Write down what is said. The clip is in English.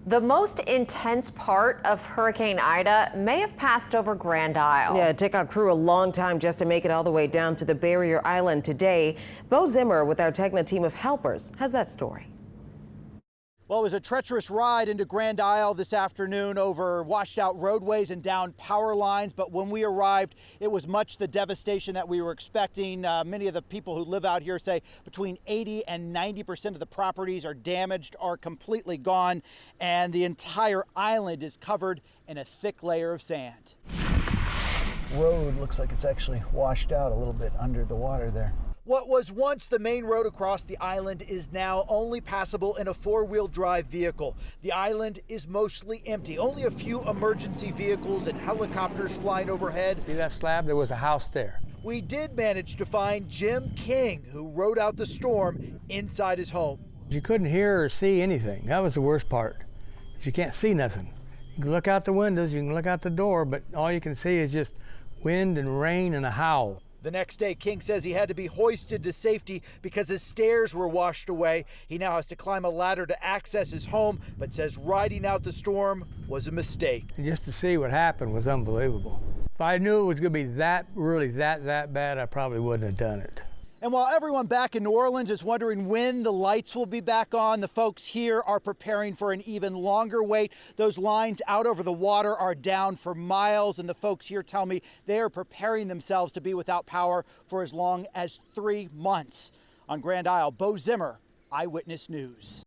The most intense part of Hurricane Ida may have passed over Grand Isle. Yeah, it took our crew a long time just to make it all the way down to the barrier island today. Bo Zimmer with our Tegna team of helpers has that story. Well, it was a treacherous ride into Grand Isle this afternoon over washed out roadways and down power lines. But when we arrived, it was much the devastation that we were expecting. Many of the people who live out here say between 80 and 90% of the properties are damaged or completely gone. And the entire island is covered in a thick layer of sand. Road looks like it's actually washed out a little bit under the water there. What was once the main road across the island is now only passable in a four-wheel drive vehicle. The island is mostly empty. Only a few emergency vehicles and helicopters flying overhead. See that slab? There was a house there. We did manage to find Jim King, who rode out the storm inside his home. You couldn't hear or see anything. That was the worst part. You can't see nothing. You can look out the windows, you can look out the door, but all you can see is just wind and rain and a howl. The next day, King says he had to be hoisted to safety because his stairs were washed away. He now has to climb a ladder to access his home, but says riding out the storm was a mistake. And just to see what happened was unbelievable. If I knew it was going to be that bad, I probably wouldn't have done it. And while everyone back in New Orleans is wondering when the lights will be back on, the folks here are preparing for an even longer wait. Those lines out over the water are down for miles, and the folks here tell me they are preparing themselves to be without power for as long as 3 months. On Grand Isle, Bo Zimmer, Eyewitness News.